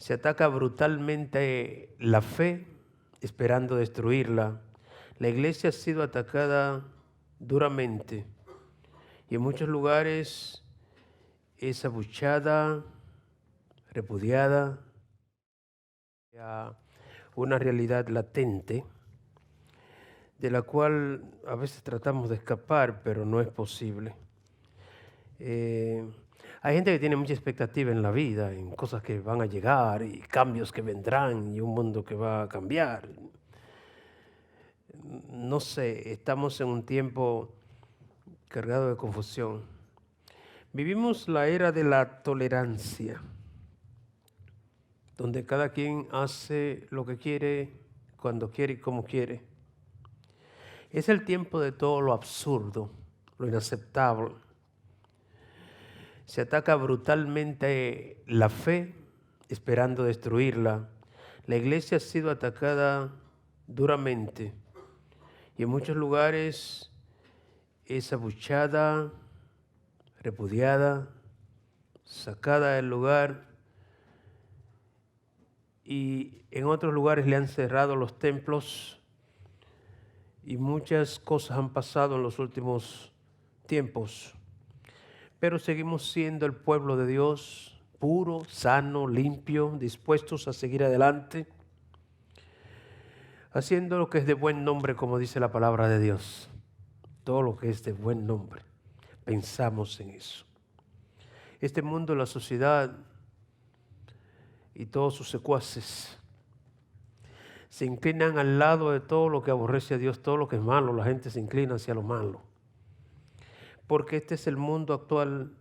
Se ataca brutalmente la fe, esperando destruirla. La iglesia ha sido atacada duramente y en muchos lugares es abuchada, repudiada, a una realidad latente de la cual a veces tratamos de escapar, pero no es posible. Hay gente que tiene mucha expectativa en la vida, en cosas que van a llegar y cambios que vendrán y un mundo que va a cambiar. No sé, estamos en un tiempo cargado de confusión. Vivimos la era de la tolerancia, donde cada quien hace lo que quiere, cuando quiere y como quiere. Es el tiempo de todo lo absurdo, lo inaceptable. Se ataca brutalmente la fe, esperando destruirla. La iglesia ha sido atacada duramente y en muchos lugares es abuchada, repudiada, sacada del lugar, y en otros lugares le han cerrado los templos y muchas cosas han pasado en los últimos tiempos. Pero seguimos siendo el pueblo de Dios, puro, sano, limpio, dispuestos a seguir adelante, haciendo lo que es de buen nombre, como dice la palabra de Dios. Todo lo que es de buen nombre, pensamos en eso. Este mundo, la sociedad y todos sus secuaces se inclinan al lado de todo lo que aborrece a Dios, todo lo que es malo. La gente se inclina hacia lo malo, porque este es el mundo actual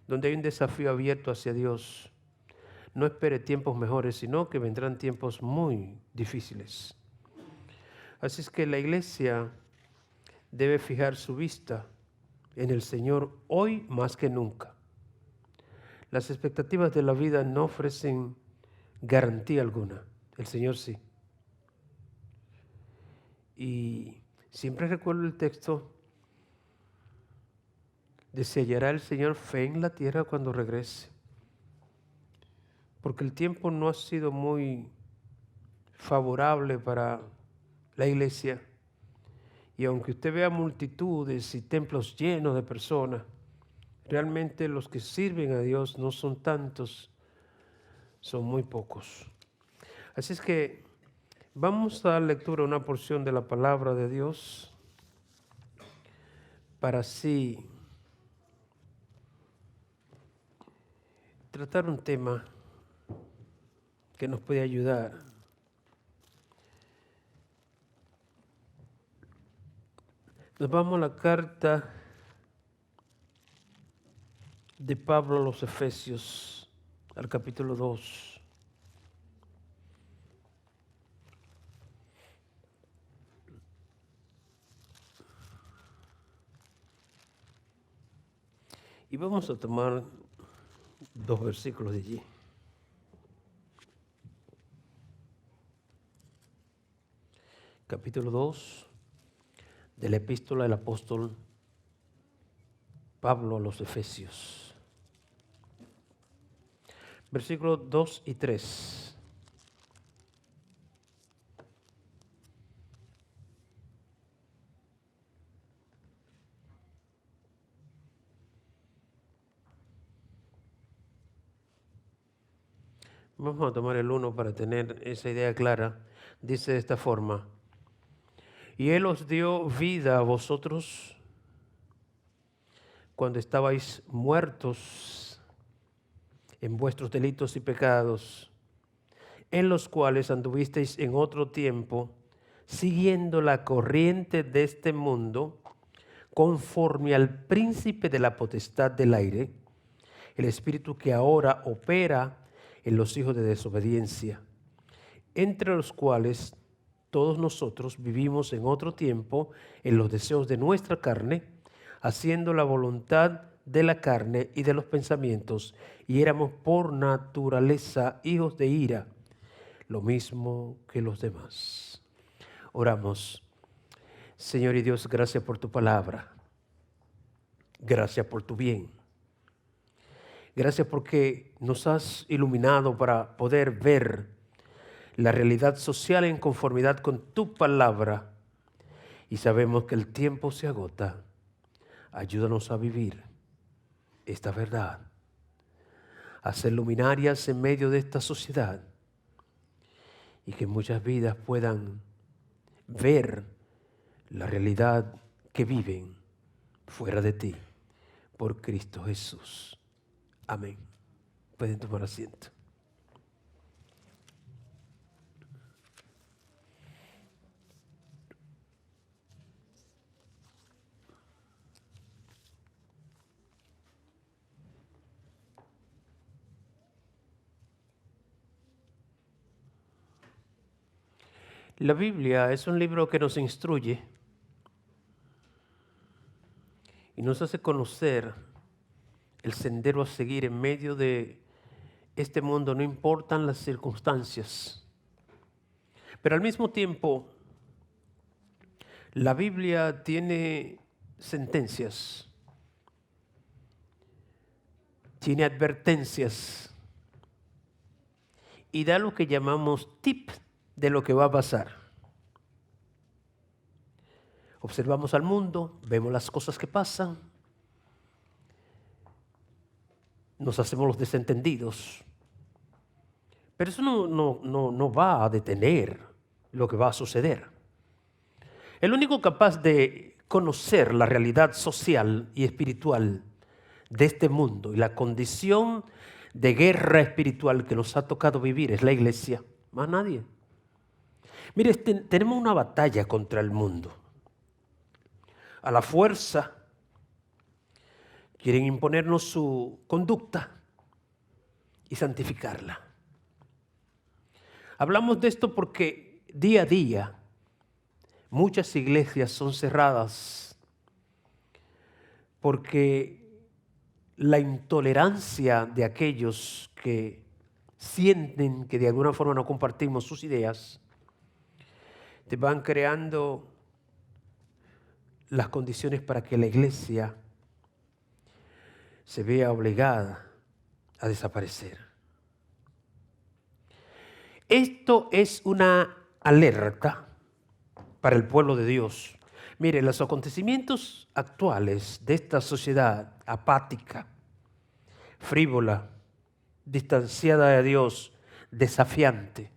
donde hay un desafío abierto hacia Dios. No espere tiempos mejores, sino que vendrán tiempos muy difíciles. Así es que la iglesia debe fijar su vista en el Señor hoy más que nunca. Las expectativas de la vida no ofrecen garantía alguna, el Señor sí. Y siempre recuerdo el texto de si hallará el Señor fe en la tierra cuando regrese. Porque el tiempo no ha sido muy favorable para la iglesia. Y aunque usted vea multitudes y templos llenos de personas, realmente los que sirven a Dios no son tantos, son muy pocos. Así es que vamos a dar lectura a una porción de la palabra de Dios para así tratar un tema que nos puede ayudar. Nos vamos a la carta de Pablo a los Efesios, al capítulo 2. Y vamos a tomar 2 versículos de allí. Capítulo 2 de la epístola del apóstol Pablo a los Efesios. Versículos 2 y 3. Vamos a tomar el 1 para tener esa idea clara. Dice de esta forma: y Él os dio vida a vosotros cuando estabais muertos en vuestros delitos y pecados, en los cuales anduvisteis en otro tiempo, siguiendo la corriente de este mundo, conforme al príncipe de la potestad del aire, el espíritu que ahora opera en los hijos de desobediencia, entre los cuales todos nosotros vivimos en otro tiempo en los deseos de nuestra carne, haciendo la voluntad de la carne y de los pensamientos, y éramos por naturaleza hijos de ira, lo mismo que los demás. Oramos. Señor y Dios, gracias por tu palabra. Gracias por tu bien. Gracias porque nos has iluminado para poder ver la realidad social en conformidad con tu palabra. Y sabemos que el tiempo se agota. Ayúdanos a vivir esta verdad, a ser luminarias en medio de esta sociedad y que muchas vidas puedan ver la realidad que viven fuera de ti, por Cristo Jesús. Amén. Pueden tomar asiento. La Biblia es un libro que nos instruye y nos hace conocer el sendero a seguir en medio de este mundo, no importan las circunstancias. Pero al mismo tiempo, la Biblia tiene sentencias, tiene advertencias y da lo que llamamos tips de lo que va a pasar. Observamos al mundo, vemos las cosas que pasan, nos hacemos los desentendidos, pero eso no va a detener lo que va a suceder. El único capaz de conocer la realidad social y espiritual de este mundo y la condición de guerra espiritual que nos ha tocado vivir es la iglesia, más nadie. Mire, tenemos una batalla contra el mundo. A la fuerza quieren imponernos su conducta y santificarla. Hablamos de esto porque día a día muchas iglesias son cerradas porque la intolerancia de aquellos que sienten que de alguna forma no compartimos sus ideas te van creando las condiciones para que la iglesia se vea obligada a desaparecer. Esto es una alerta para el pueblo de Dios. Mire, los acontecimientos actuales de esta sociedad apática, frívola, distanciada de Dios, desafiante,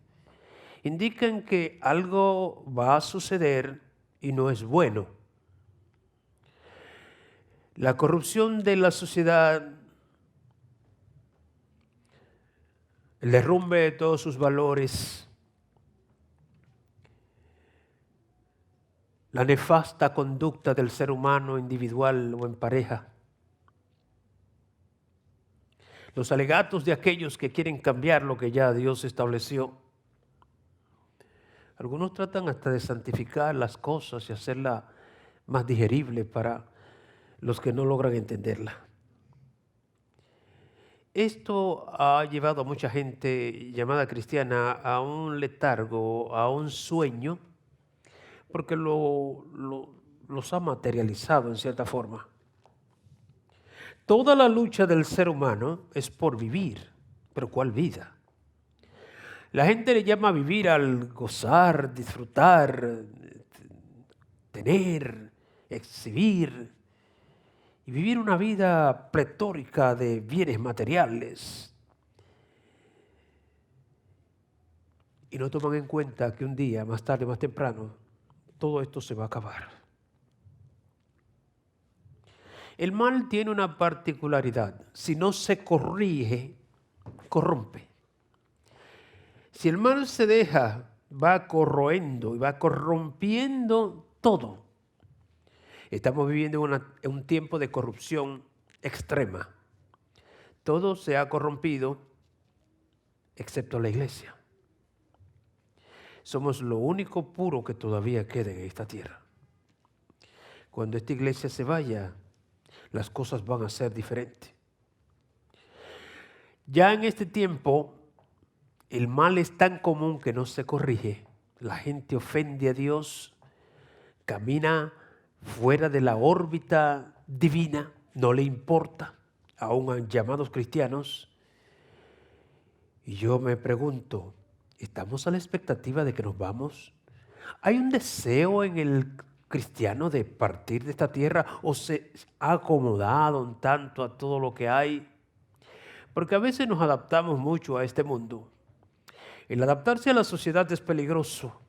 indican que algo va a suceder y no es bueno. La corrupción de la sociedad, el derrumbe de todos sus valores, la nefasta conducta del ser humano individual o en pareja, los alegatos de aquellos que quieren cambiar lo que ya Dios estableció. Algunos tratan hasta de santificar las cosas y hacerla más digerible para los que no logran entenderla. Esto ha llevado a mucha gente llamada cristiana a un letargo, a un sueño, porque los ha materializado en cierta forma. Toda la lucha del ser humano es por vivir, pero ¿cuál vida? La gente le llama vivir al gozar, disfrutar, tener, exhibir y vivir una vida pletórica de bienes materiales. Y no toman en cuenta que un día, más tarde, más temprano, todo esto se va a acabar. El mal tiene una particularidad. Si no se corrige, corrompe. Si el mal se deja, va corroendo y va corrompiendo todo. Estamos viviendo en un tiempo de corrupción extrema. Todo se ha corrompido excepto la iglesia. Somos lo único puro que todavía queda en esta tierra. Cuando esta iglesia se vaya, las cosas van a ser diferentes. Ya en este tiempo, el mal es tan común que no se corrige. La gente ofende a Dios, camina fuera de la órbita divina, no le importa, aún llamados cristianos, y yo me pregunto, ¿estamos a la expectativa de que nos vamos? ¿Hay un deseo en el cristiano de partir de esta tierra o se ha acomodado un tanto a todo lo que hay? Porque a veces nos adaptamos mucho a este mundo. El adaptarse a la sociedad es peligroso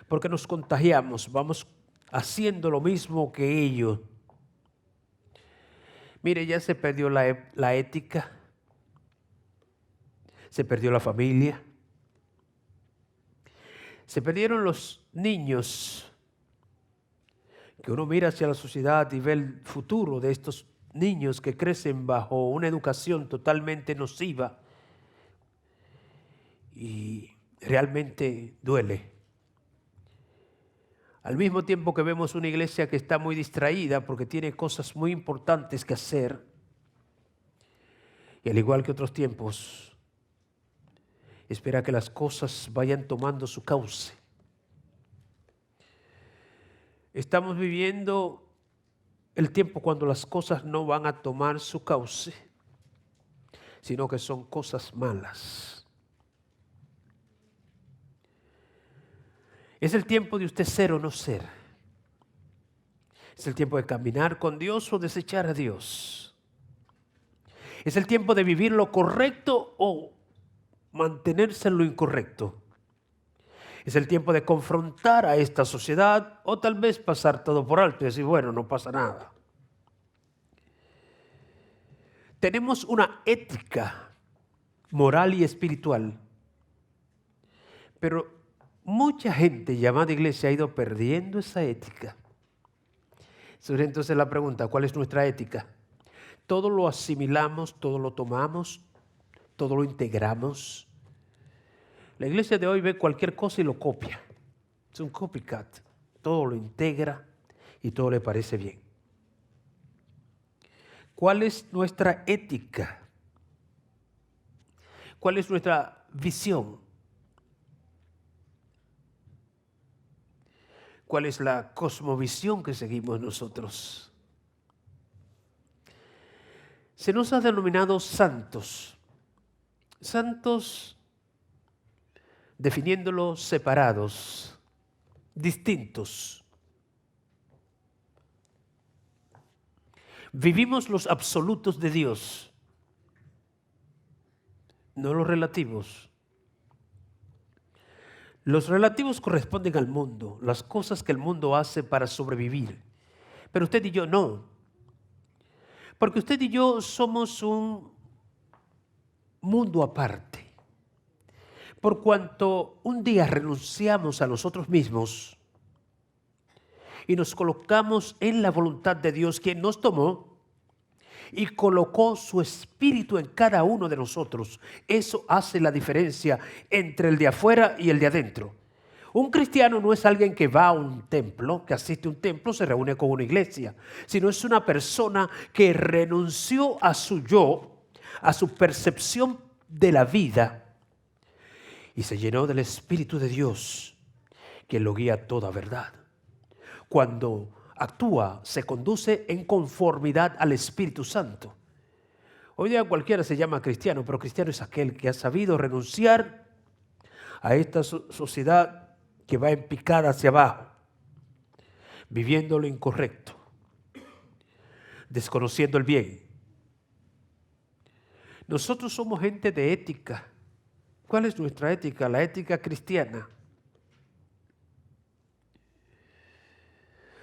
porque nos contagiamos, vamos haciendo lo mismo que ellos. Mire, ya se perdió la ética, se perdió la familia, se perdieron los niños, que uno mira hacia la sociedad y ve el futuro de estos niños que crecen bajo una educación totalmente nociva y realmente duele. Al mismo tiempo que vemos una iglesia que está muy distraída porque tiene cosas muy importantes que hacer, y al igual que otros tiempos, espera que las cosas vayan tomando su cauce. Estamos viviendo el tiempo cuando las cosas no van a tomar su cauce, sino que son cosas malas. Es el tiempo de usted ser o no ser. Es el tiempo de caminar con Dios o desechar a Dios. Es el tiempo de vivir lo correcto o mantenerse en lo incorrecto. Es el tiempo de confrontar a esta sociedad o tal vez pasar todo por alto y decir, bueno, no pasa nada. Tenemos una ética moral y espiritual, pero mucha gente llamada iglesia ha ido perdiendo esa ética. Surge entonces la pregunta, ¿cuál es nuestra ética? Todo lo asimilamos, todo lo tomamos, todo lo integramos. La iglesia de hoy ve cualquier cosa y lo copia. Es un copycat. Todo lo integra y todo le parece bien. ¿Cuál es nuestra ética? ¿Cuál es nuestra visión? ¿Cuál es la cosmovisión que seguimos nosotros? Se nos ha denominado santos. Santos definiéndolos separados, distintos. Vivimos los absolutos de Dios, no los relativos. Los relativos corresponden al mundo, las cosas que el mundo hace para sobrevivir. Pero usted y yo no. Porque usted y yo somos un mundo aparte. Por cuanto un día renunciamos a nosotros mismos y nos colocamos en la voluntad de Dios, quien nos tomó y colocó su espíritu en cada uno de nosotros. Eso hace la diferencia entre el de afuera y el de adentro. Un cristiano no es alguien que va a un templo, que asiste a un templo, se reúne con una iglesia, sino es una persona que renunció a su yo, a su percepción de la vida y se llenó del Espíritu de Dios, que lo guía a toda verdad. Cuando actúa, se conduce en conformidad al Espíritu Santo. Hoy día cualquiera se llama cristiano, pero cristiano es aquel que ha sabido renunciar a esta sociedad que va en picada hacia abajo, viviendo lo incorrecto, desconociendo el bien. Nosotros somos gente de ética. ¿Cuál es nuestra ética? La ética cristiana.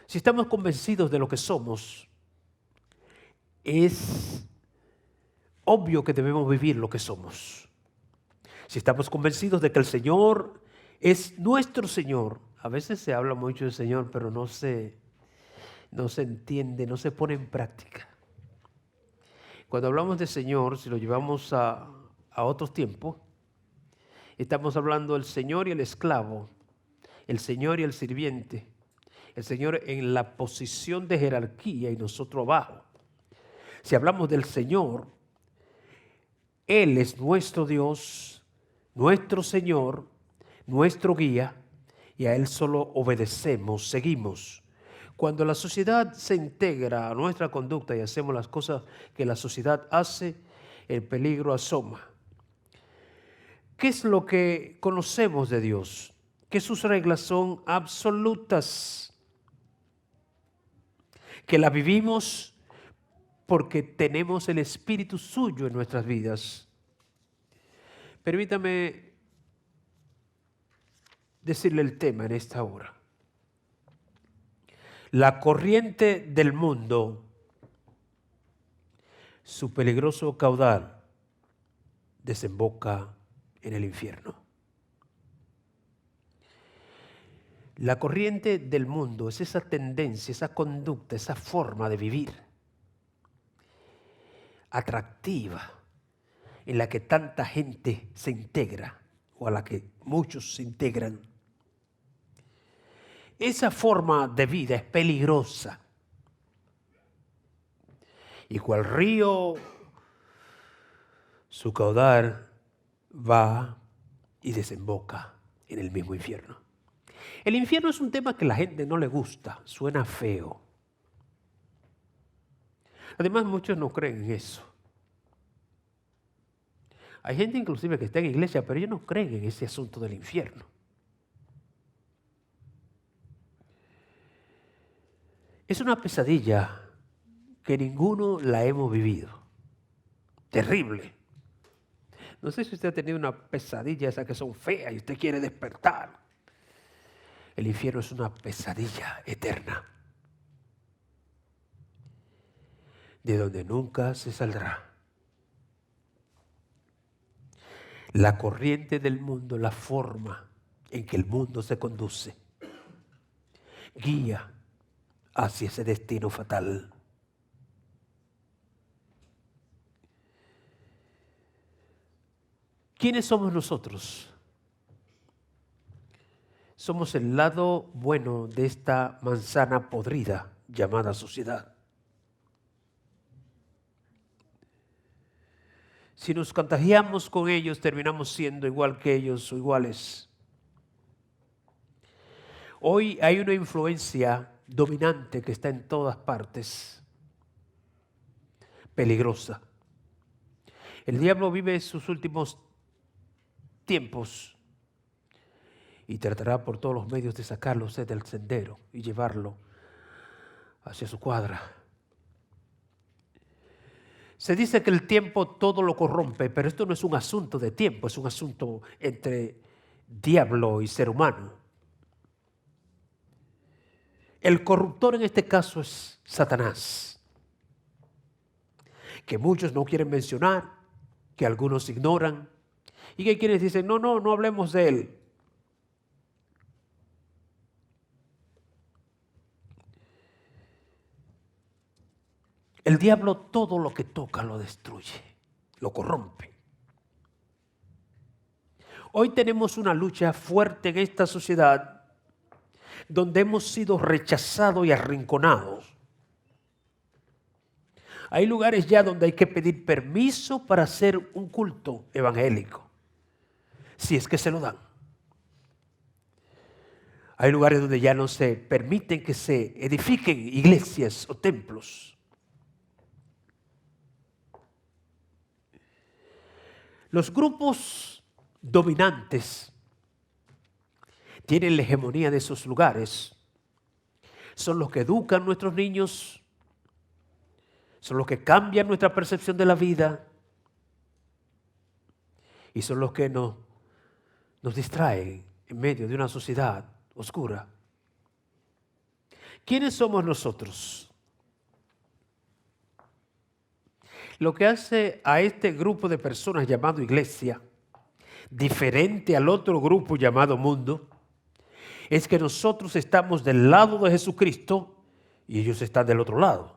Si estamos convencidos de lo que somos, es obvio que debemos vivir lo que somos. Si estamos convencidos de que el Señor es nuestro Señor, a veces se habla mucho del Señor, pero no se entiende, no se pone en práctica. Cuando hablamos de Señor, si lo llevamos a otros tiempos, estamos hablando del Señor y el esclavo, el Señor y el sirviente, el Señor en la posición de jerarquía y nosotros abajo. Si hablamos del Señor, Él es nuestro Dios, nuestro Señor, nuestro guía, y a Él solo obedecemos, seguimos. Cuando la sociedad se integra a nuestra conducta y hacemos las cosas que la sociedad hace, el peligro asoma. ¿Qué es lo que conocemos de Dios? Que sus reglas son absolutas, que la vivimos porque tenemos el Espíritu suyo en nuestras vidas. Permítame decirle el tema en esta hora. La corriente del mundo, su peligroso caudal, desemboca en el infierno. La corriente del mundo es esa tendencia, esa conducta, esa forma de vivir atractiva en la que tanta gente se integra o a la que muchos se integran. Esa forma de vida es peligrosa. Y cual río, su caudal va y desemboca en el mismo infierno. El infierno es un tema que a la gente no le gusta, suena feo. Además, muchos no creen en eso. Hay gente inclusive que está en iglesia, pero ellos no creen en ese asunto del infierno. Es una pesadilla que ninguno la hemos vivido. Terrible. No sé si usted ha tenido una pesadilla esas que son feas y usted quiere despertar. El infierno es una pesadilla eterna, de donde nunca se saldrá. La corriente del mundo, la forma en que el mundo se conduce, guía hacia ese destino fatal. ¿Quiénes somos nosotros? Somos el lado bueno de esta manzana podrida llamada sociedad. Si nos contagiamos con ellos, terminamos siendo igual que ellos o iguales. Hoy hay una influencia dominante que está en todas partes, peligrosa. El diablo vive sus últimos tiempos y tratará por todos los medios de sacarlo usted del sendero y llevarlo hacia su cuadra. Se dice que el tiempo todo lo corrompe, pero esto no es un asunto de tiempo, es un asunto entre diablo y ser humano. El corruptor en este caso es Satanás, que muchos no quieren mencionar, que algunos ignoran, y que hay quienes dicen, no hablemos de él. El diablo todo lo que toca lo destruye, lo corrompe. Hoy tenemos una lucha fuerte en esta sociedad donde hemos sido rechazados y arrinconados. Hay lugares ya donde hay que pedir permiso para hacer un culto evangélico, si es que se lo dan. Hay lugares donde ya no se permiten que se edifiquen iglesias o templos. Los grupos dominantes tienen la hegemonía de esos lugares. Son los que educan a nuestros niños, son los que cambian nuestra percepción de la vida y son los que nos distraen en medio de una sociedad oscura. ¿Quiénes somos nosotros? Lo que hace a este grupo de personas llamado iglesia, diferente al otro grupo llamado mundo, es que nosotros estamos del lado de Jesucristo y ellos están del otro lado.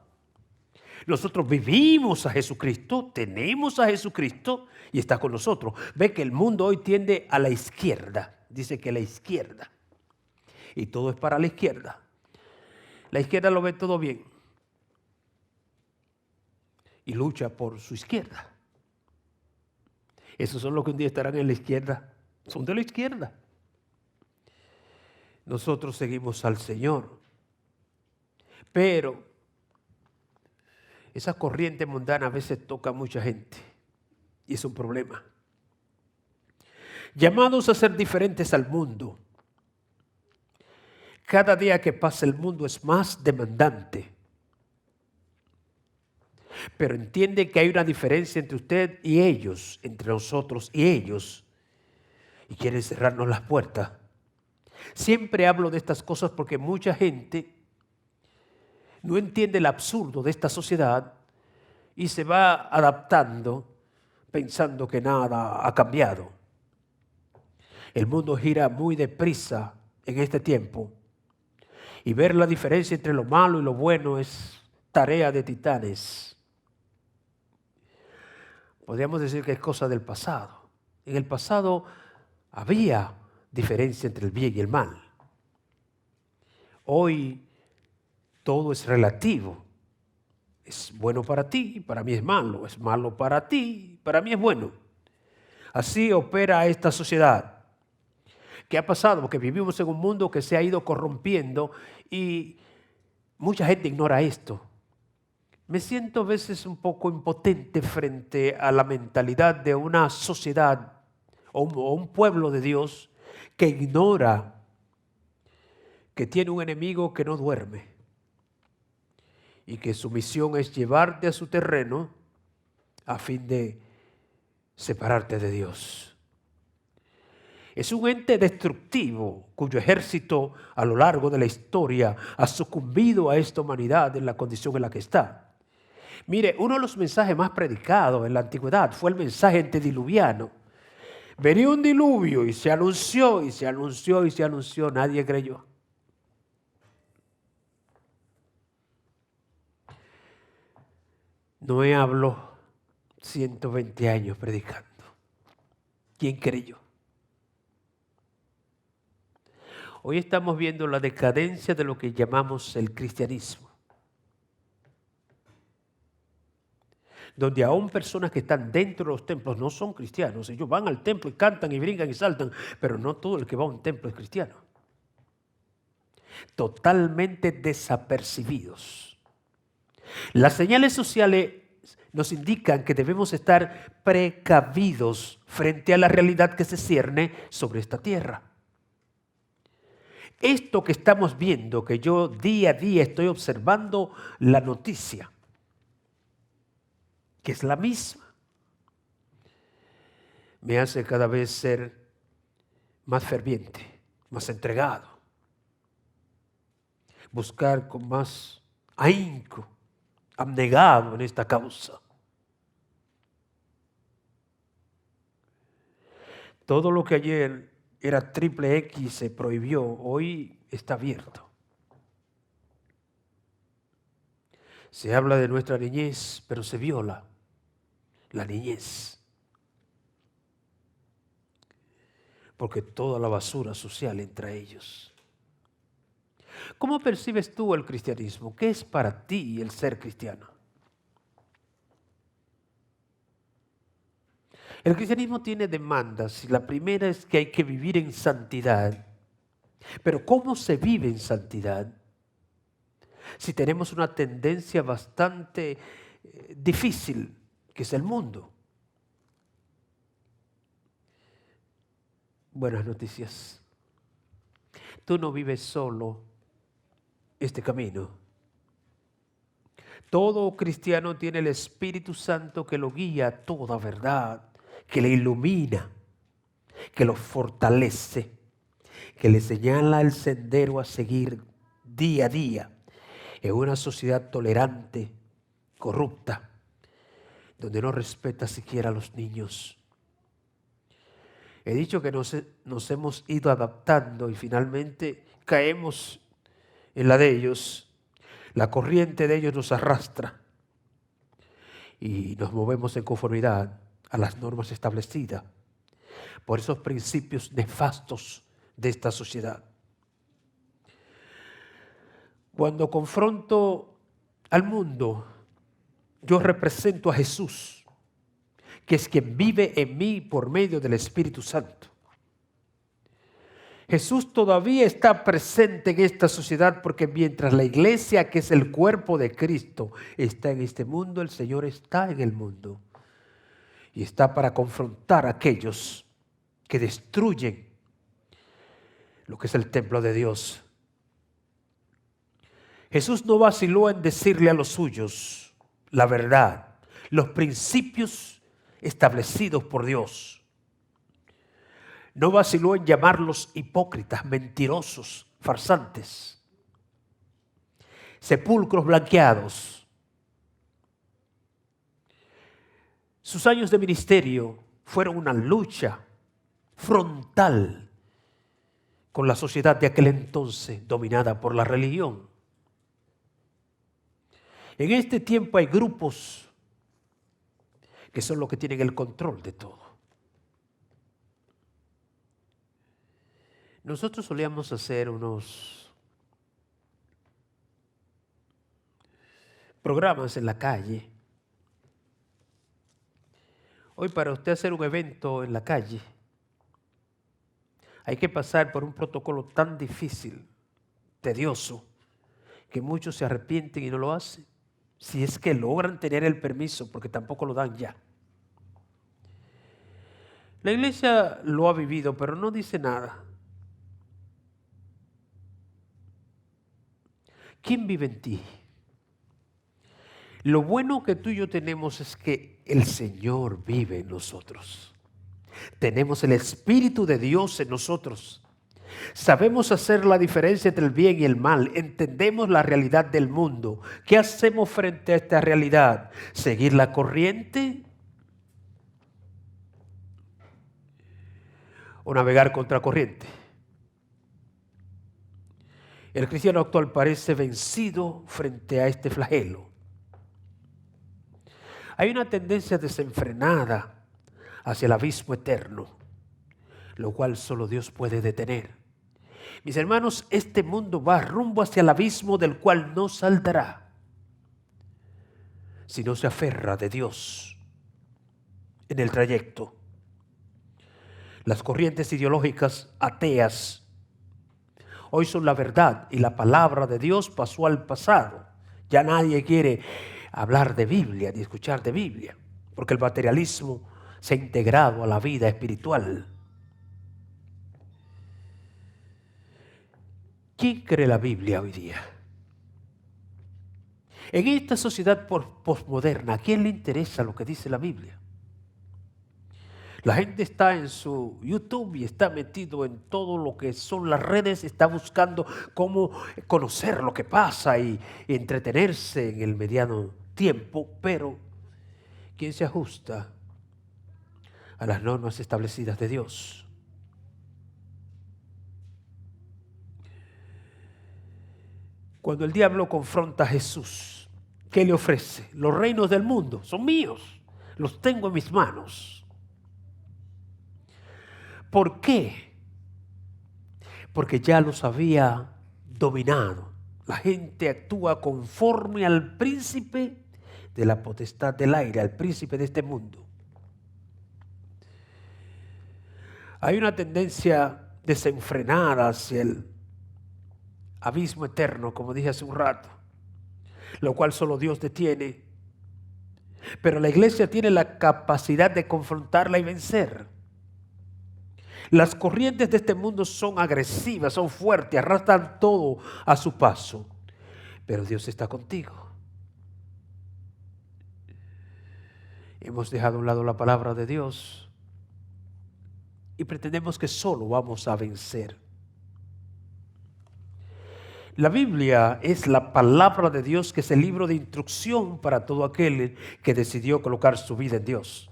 Nosotros vivimos a Jesucristo, tenemos a Jesucristo y está con nosotros. Ve que el mundo hoy tiende a la izquierda, dice que la izquierda, y todo es para la izquierda. La izquierda lo ve todo bien y lucha por su izquierda. Esos son los que un día estarán en la izquierda, son de la izquierda. Nosotros seguimos al Señor Pero esa corriente mundana a veces toca a mucha gente y es un problema. Llamados a ser diferentes al mundo. Cada día que pasa el mundo es más demandante. Pero entiende que hay una diferencia entre usted y ellos, entre nosotros y ellos, y quieren cerrarnos las puertas. Siempre hablo de estas cosas porque mucha gente no entiende el absurdo de esta sociedad y se va adaptando pensando que nada ha cambiado. El mundo gira muy deprisa en este tiempo y ver la diferencia entre lo malo y lo bueno es tarea de titanes. Podríamos decir que es cosa del pasado. En el pasado había diferencia entre el bien y el mal. Hoy todo es relativo. Es bueno para ti, para mí es malo. Es malo para ti, para mí es bueno. Así opera esta sociedad. ¿Qué ha pasado? Porque vivimos en un mundo que se ha ido corrompiendo y mucha gente ignora esto. Me siento a veces un poco impotente frente a la mentalidad de una sociedad o un pueblo de Dios que ignora que tiene un enemigo que no duerme y que su misión es llevarte a su terreno a fin de separarte de Dios. Es un ente destructivo cuyo ejército a lo largo de la historia ha sucumbido a esta humanidad en la condición en la que está. Mire, uno de los mensajes más predicados en la antigüedad fue el mensaje antediluviano. Venía un diluvio y se anunció, y se anunció, y se anunció. Nadie creyó. Noé habló 120 años predicando. ¿Quién creyó? Hoy estamos viendo la decadencia de lo que llamamos el cristianismo. Donde aún personas que están dentro de los templos no son cristianos. Ellos van al templo y cantan y brincan y saltan, pero no todo el que va a un templo es cristiano. Totalmente desapercibidos. Las señales sociales nos indican que debemos estar precavidos frente a la realidad que se cierne sobre esta tierra. Esto que estamos viendo, que yo día a día estoy observando la noticia, que es la misma, me hace cada vez ser más ferviente, más entregado, buscar con más ahínco, abnegado en esta causa. Todo lo que ayer era triple X se prohibió, hoy está abierto. Se habla de nuestra niñez, pero se viola la niñez. Porque toda la basura social entra a ellos. ¿Cómo percibes tú el cristianismo? ¿Qué es para ti el ser cristiano? El cristianismo tiene demandas y la primera es que hay que vivir en santidad. Pero ¿cómo se vive en santidad? Si tenemos una tendencia bastante difícil, que es el mundo. Buenas noticias. Tú no vives solo este camino. Todo cristiano tiene el Espíritu Santo que lo guía a toda verdad, que le ilumina, que lo fortalece, que le señala el sendero a seguir día a día en una sociedad tolerante, corrupta, donde no respeta siquiera a los niños. He dicho que nos hemos ido adaptando y finalmente caemos en la de ellos. La corriente de ellos nos arrastra y nos movemos en conformidad a las normas establecidas por esos principios nefastos de esta sociedad. Cuando confronto al mundo, yo represento a Jesús, que es quien vive en mí por medio del Espíritu Santo. Jesús todavía está presente en esta sociedad porque mientras la iglesia, que es el cuerpo de Cristo, está en este mundo, el Señor está en el mundo. Y está para confrontar a aquellos que destruyen lo que es el templo de Dios. Jesús no vaciló en decirle a los suyos la verdad, los principios establecidos por Dios. No vaciló en llamarlos hipócritas, mentirosos, farsantes, sepulcros blanqueados. Sus años de ministerio fueron una lucha frontal con la sociedad de aquel entonces dominada por la religión. En este tiempo hay grupos que son los que tienen el control de todo. Nosotros solíamos hacer unos programas en la calle. Hoy, para usted hacer un evento en la calle, hay que pasar por un protocolo tan difícil, tedioso, que muchos se arrepienten y no lo hacen. Si es que logran tener el permiso, porque tampoco lo dan ya. La iglesia lo ha vivido, pero no dice nada. ¿Quién vive en ti? Lo bueno que tú y yo tenemos es que el Señor vive en nosotros. Tenemos el Espíritu de Dios en nosotros. Sabemos hacer la diferencia entre el bien y el mal. Entendemos la realidad del mundo. ¿Qué hacemos frente a esta realidad? ¿Seguir la corriente? ¿O navegar contra corriente? El cristiano actual parece vencido frente a este flagelo. Hay una tendencia desenfrenada hacia el abismo eterno, lo cual solo Dios puede detener. Mis hermanos, este mundo va rumbo hacia el abismo del cual no saldrá si no se aferra de Dios en el trayecto. Las corrientes ideológicas ateas hoy son la verdad y la palabra de Dios pasó al pasado. Ya nadie quiere hablar de Biblia ni escuchar de Biblia, porque el materialismo se ha integrado a la vida espiritual. ¿Quién cree la Biblia hoy día? En esta sociedad posmoderna, ¿a quién le interesa lo que dice la Biblia? La gente está en su YouTube y está metido en todo lo que son las redes, está buscando cómo conocer lo que pasa y entretenerse en el mediano tiempo, pero ¿quién se ajusta a las normas establecidas de Dios? Cuando el diablo confronta a Jesús, ¿qué le ofrece? Los reinos del mundo son míos, los tengo en mis manos. ¿Por qué? Porque ya los había dominado. La gente actúa conforme al príncipe de la potestad del aire, al príncipe de este mundo. Hay una tendencia desenfrenada hacia el abismo eterno, como dije hace un rato, lo cual solo Dios detiene. Pero la iglesia tiene la capacidad de confrontarla y vencer. Las corrientes de este mundo son agresivas, son fuertes, arrastran todo a su paso. Pero Dios está contigo. Hemos dejado a un lado la palabra de Dios y pretendemos que solo vamos a vencer. La Biblia es la palabra de Dios, que es el libro de instrucción para todo aquel que decidió colocar su vida en Dios.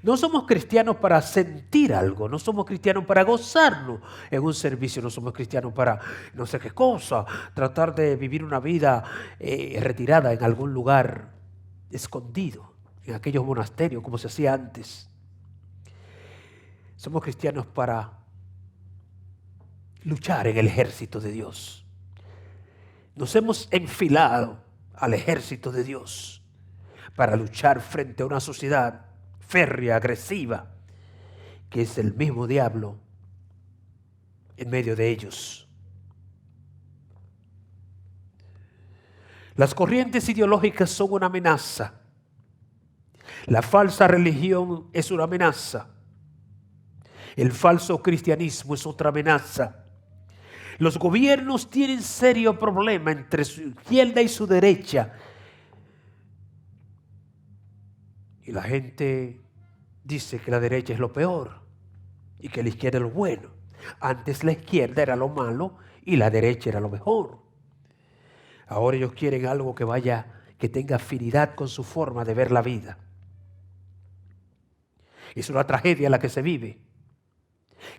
No somos cristianos para sentir algo, no somos cristianos para gozarnos en un servicio, no somos cristianos para no sé qué cosa, tratar de vivir una vida retirada en algún lugar escondido, en aquellos monasterios como se hacía antes. Somos cristianos para luchar en el ejército de Dios. Nos hemos enfilado al ejército de Dios para luchar frente a una sociedad férrea, agresiva, que es el mismo diablo en medio de ellos. Las corrientes ideológicas son una amenaza. La falsa religión es una amenaza. El falso cristianismo es otra amenaza. Los gobiernos tienen serio problema entre su izquierda y su derecha. Y la gente dice que la derecha es lo peor y que la izquierda es lo bueno. Antes la izquierda era lo malo y la derecha era lo mejor. Ahora ellos quieren algo que tenga afinidad con su forma de ver la vida. Es una tragedia la que se vive,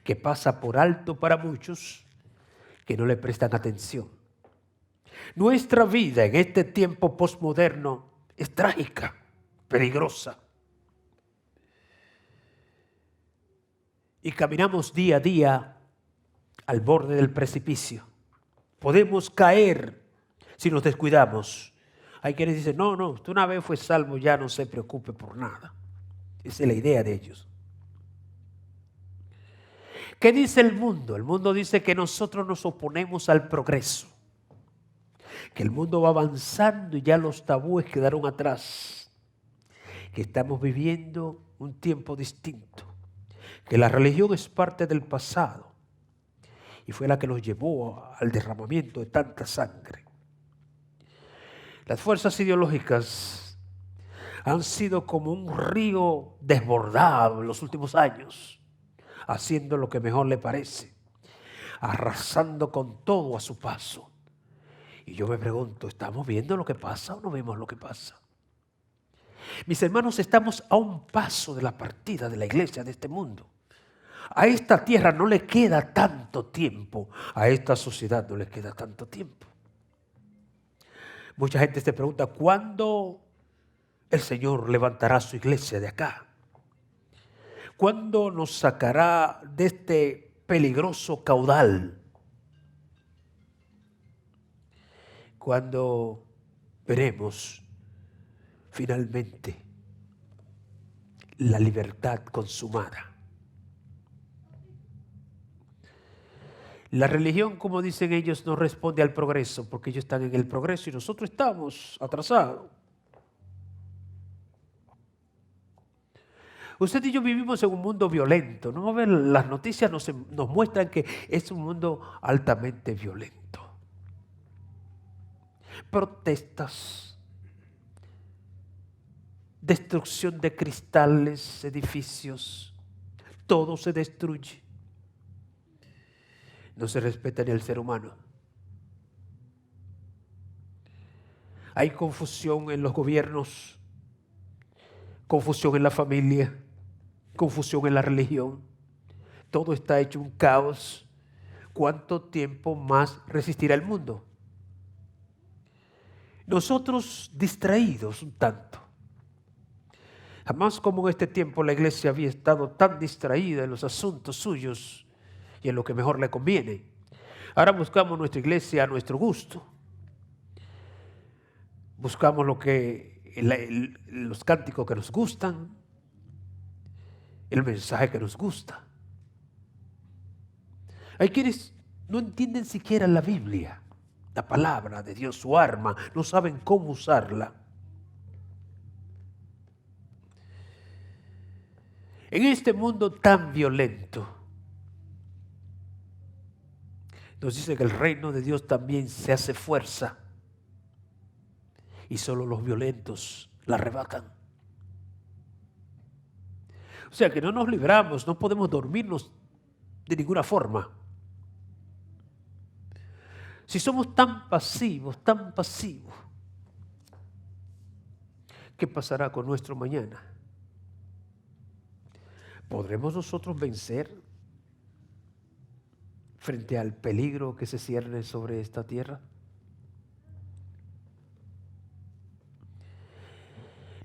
que pasa por alto para muchos que no le prestan atención. Nuestra vida en este tiempo posmoderno es trágica, peligrosa. Y caminamos día a día al borde del precipicio. Podemos caer si nos descuidamos. Hay quienes dicen, no, usted una vez fue salvo, ya no se preocupe por nada. Esa es la idea de ellos. ¿Qué dice el mundo? El mundo dice que nosotros nos oponemos al progreso, que el mundo va avanzando y ya los tabúes quedaron atrás, que estamos viviendo un tiempo distinto, que la religión es parte del pasado y fue la que nos llevó al derramamiento de tanta sangre. Las fuerzas ideológicas han sido como un río desbordado en los últimos años, haciendo lo que mejor le parece, arrasando con todo a su paso. Y yo me pregunto, ¿estamos viendo lo que pasa o no vemos lo que pasa? Mis hermanos, estamos a un paso de la partida de la iglesia de este mundo. A esta tierra no le queda tanto tiempo, a esta sociedad no le queda tanto tiempo. Mucha gente se pregunta, ¿cuándo el Señor levantará su iglesia de acá? ¿Cuándo nos sacará de este peligroso caudal? ¿Cuándo veremos finalmente la libertad consumada? La religión, como dicen ellos, no responde al progreso, porque ellos están en el progreso y nosotros estamos atrasados. Usted y yo vivimos en un mundo violento, ¿no? A ver, las noticias nos muestran que es un mundo altamente violento. Protestas, destrucción de cristales, edificios, todo se destruye. No se respeta ni el ser humano. Hay confusión en los gobiernos, confusión en la familia, confusión en la religión. Todo está hecho un caos. ¿Cuánto tiempo más resistirá el mundo? Nosotros distraídos un tanto. Jamás como en este tiempo la iglesia había estado tan distraída en los asuntos suyos y en lo que mejor le conviene. Ahora buscamos nuestra iglesia a nuestro gusto. Buscamos los cánticos que nos gustan, el mensaje que nos gusta. Hay quienes no entienden siquiera la Biblia, la palabra de Dios, su arma, no saben cómo usarla. En este mundo tan violento, nos dice que el reino de Dios también se hace fuerza y solo los violentos la arrebatan. O sea que no nos libramos, no podemos dormirnos de ninguna forma. Si somos tan pasivos, ¿qué pasará con nuestro mañana? ¿Podremos nosotros vencer frente al peligro que se cierne sobre esta tierra?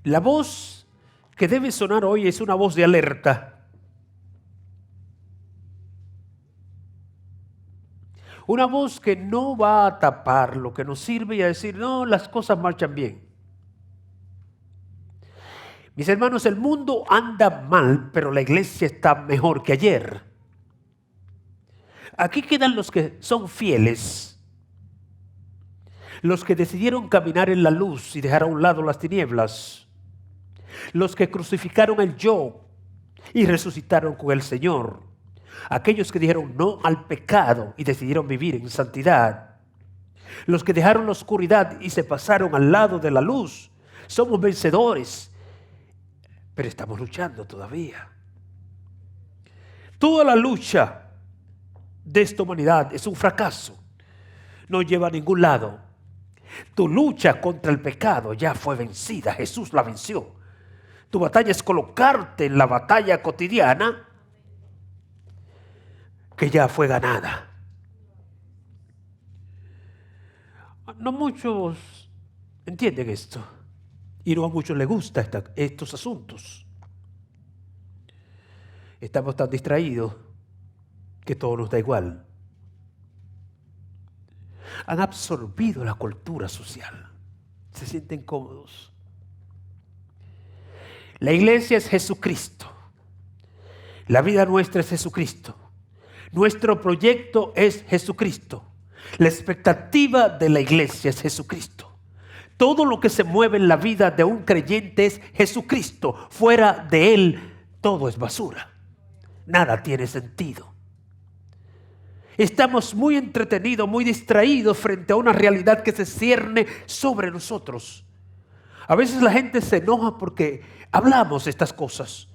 La voz que debe sonar hoy es una voz de alerta. Una voz que no va a tapar lo que nos sirve y a decir, no, las cosas marchan bien. Mis hermanos, el mundo anda mal, pero la iglesia está mejor que ayer. Aquí quedan los que son fieles, los que decidieron caminar en la luz y dejar a un lado las tinieblas, los que crucificaron el yo y resucitaron con el Señor, aquellos que dijeron no al pecado y decidieron vivir en santidad, los que dejaron la oscuridad y se pasaron al lado de la luz. Somos vencedores, pero estamos luchando todavía. Toda la lucha de esta humanidad es un fracaso, no lleva a ningún lado. Tu lucha contra el pecado ya fue vencida, Jesús la venció. Tu batalla es colocarte en la batalla cotidiana que ya fue ganada. No muchos entienden esto y no a muchos les gustan estos asuntos. Estamos tan distraídos que todo nos da igual. Han absorbido la cultura social. Se sienten cómodos. La iglesia es Jesucristo. La vida nuestra es Jesucristo. Nuestro proyecto es Jesucristo. La expectativa de la iglesia es Jesucristo. Todo lo que se mueve en la vida de un creyente es Jesucristo. Fuera de Él, todo es basura. Nada tiene sentido. Estamos muy entretenidos, muy distraídos frente a una realidad que se cierne sobre nosotros. A veces la gente se enoja porque hablamos estas cosas.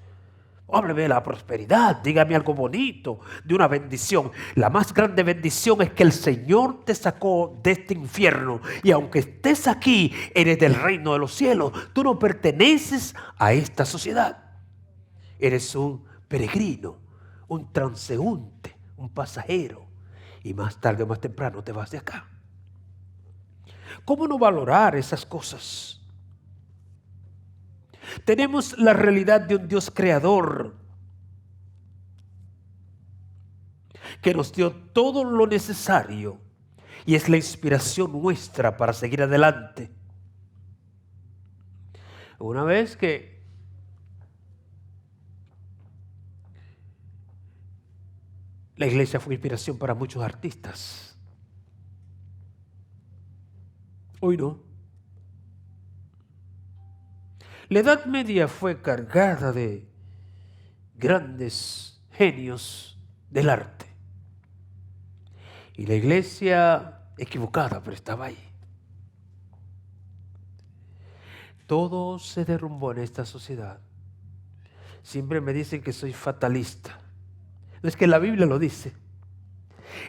Hábleme de la prosperidad, dígame algo bonito, de una bendición. La más grande bendición es que el Señor te sacó de este infierno. Y aunque estés aquí, eres del reino de los cielos. Tú no perteneces a esta sociedad. Eres un peregrino, un transeúnte, un pasajero. Y más tarde o más temprano te vas de acá. ¿Cómo no valorar esas cosas? Tenemos la realidad de un Dios creador que nos dio todo lo necesario y es la inspiración nuestra para seguir adelante. Una vez que la iglesia fue inspiración para muchos artistas, hoy no. La Edad Media fue cargada de grandes genios del arte. Y la iglesia, equivocada, pero estaba ahí. Todo se derrumbó en esta sociedad. Siempre me dicen que soy fatalista. No es que la Biblia lo dice.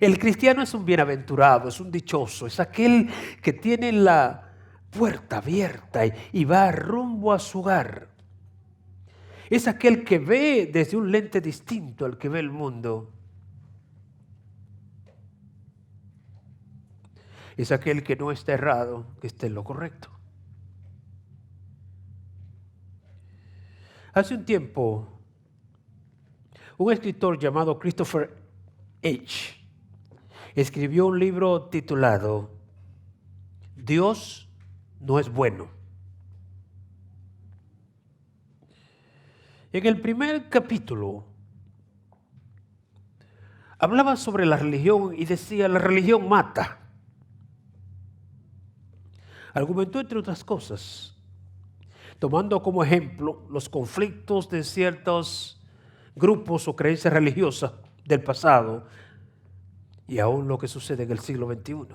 El cristiano es un bienaventurado, es un dichoso, es aquel que tiene la puerta abierta y va rumbo a su hogar. Es aquel que ve desde un lente distinto al que ve el mundo. Es aquel que no está errado, que está en lo correcto. Hace un tiempo, un escritor llamado Christopher H. escribió un libro titulado Dios no es bueno. En el primer capítulo hablaba sobre la religión y decía: la religión mata. Argumentó, entre otras cosas, tomando como ejemplo los conflictos de ciertos grupos o creencias religiosas del pasado y aún lo que sucede en el siglo XXI.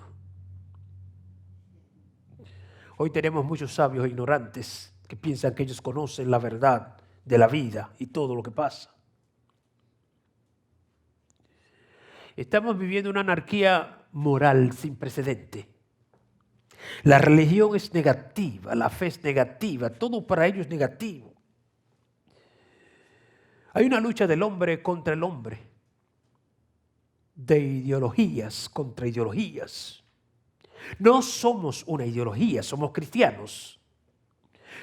Hoy tenemos muchos sabios ignorantes que piensan que ellos conocen la verdad de la vida y todo lo que pasa. Estamos viviendo una anarquía moral sin precedente. La religión es negativa, la fe es negativa, todo para ellos es negativo. Hay una lucha del hombre contra el hombre, de ideologías contra ideologías. No somos una ideología, somos cristianos.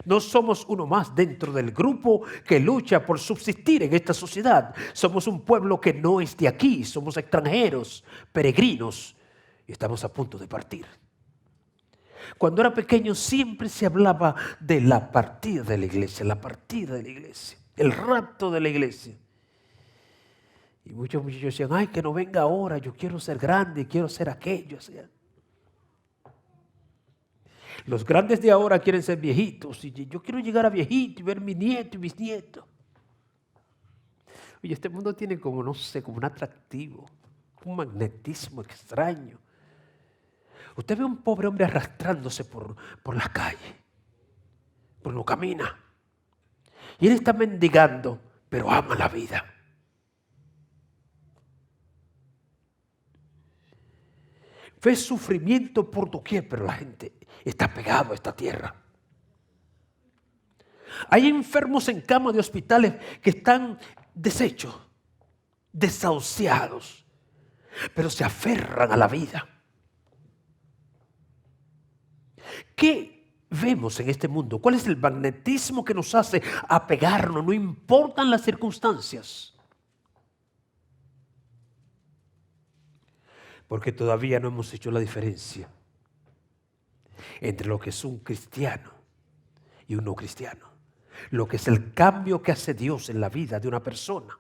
No somos uno más dentro del grupo que lucha por subsistir en esta sociedad. Somos un pueblo que no es de aquí, somos extranjeros, peregrinos, y estamos a punto de partir. Cuando era pequeño siempre se hablaba de la partida de la iglesia, la partida de la iglesia, el rapto de la iglesia. Y muchos muchachos decían, ay, que no venga ahora, yo quiero ser grande, quiero ser aquello. O sea, los grandes de ahora quieren ser viejitos, y yo quiero llegar a viejito y ver mi nieto y mis nietos. Oye, este mundo tiene como, no sé, como un atractivo, un magnetismo extraño. Usted ve a un pobre hombre arrastrándose por la calle, pero no camina. Y él está mendigando, pero ama la vida. Ve sufrimiento por doquier, pero la gente está pegada a esta tierra. Hay enfermos en cama de hospitales que están deshechos, desahuciados, pero se aferran a la vida. ¿Qué vemos en este mundo? ¿Cuál es el magnetismo que nos hace apegarnos? No importan las circunstancias. Porque todavía no hemos hecho la diferencia entre lo que es un cristiano y un no cristiano. Lo que es el cambio que hace Dios en la vida de una persona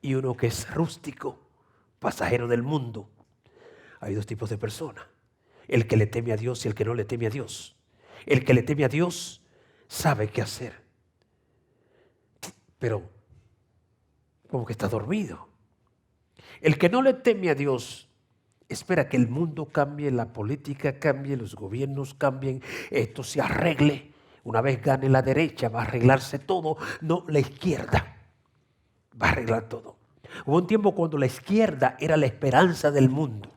y uno que es rústico, pasajero del mundo. Hay dos tipos de personas: el que le teme a Dios y el que no le teme a Dios. El que le teme a Dios sabe qué hacer, pero como que está dormido. El que no le teme a Dios espera que el mundo cambie, la política cambie, los gobiernos cambien, esto se arregle. Una vez gane la derecha va a arreglarse todo, no la izquierda va a arreglar todo. Hubo un tiempo cuando la izquierda era la esperanza del mundo.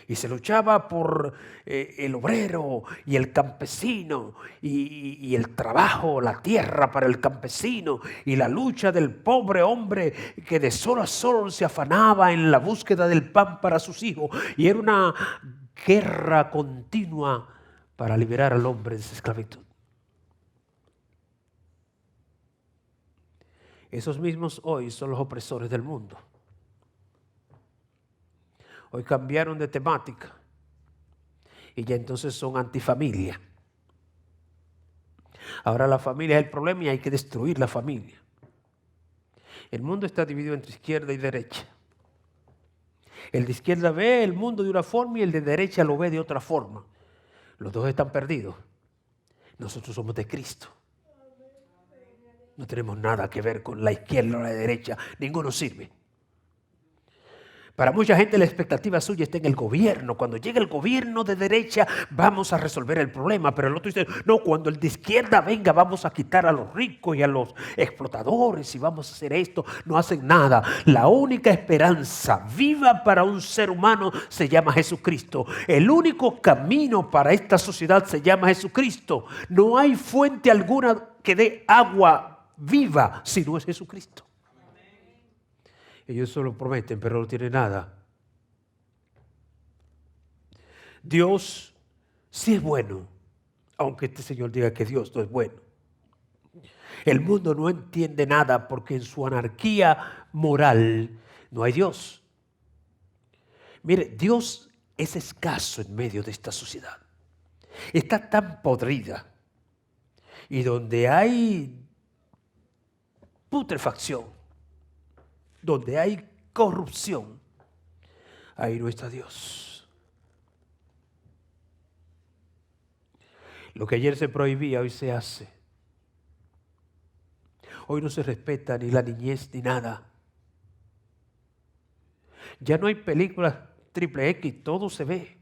Y se luchaba por el obrero y el campesino y el trabajo, la tierra para el campesino y la lucha del pobre hombre que de sol a sol se afanaba en la búsqueda del pan para sus hijos. Y era una guerra continua para liberar al hombre de esa esclavitud. Esos mismos hoy son los opresores del mundo. Hoy cambiaron de temática y ya entonces son antifamilia. Ahora la familia es el problema y hay que destruir la familia. El mundo está dividido entre izquierda y derecha. El de izquierda ve el mundo de una forma y el de derecha lo ve de otra forma. Los dos están perdidos. Nosotros somos de Cristo. No tenemos nada que ver con la izquierda o la derecha. Ninguno sirve. Para mucha gente la expectativa suya está en el gobierno. Cuando llegue el gobierno de derecha vamos a resolver el problema. Pero el otro dice, no, cuando el de izquierda venga vamos a quitar a los ricos y a los explotadores y vamos a hacer esto. No hacen nada. La única esperanza viva para un ser humano se llama Jesucristo. El único camino para esta sociedad se llama Jesucristo. No hay fuente alguna que dé agua viva si no es Jesucristo. Ellos solo prometen, pero no tienen nada. Dios sí es bueno, aunque este Señor diga que Dios no es bueno. El mundo no entiende nada porque en su anarquía moral no hay Dios. Mire, Dios es escaso en medio de esta sociedad. Está tan podrida. Y donde hay putrefacción, donde hay corrupción, ahí no está Dios. Lo que ayer se prohibía, hoy se hace. Hoy no se respeta ni la niñez ni nada. Ya no hay películas triple X, todo se ve.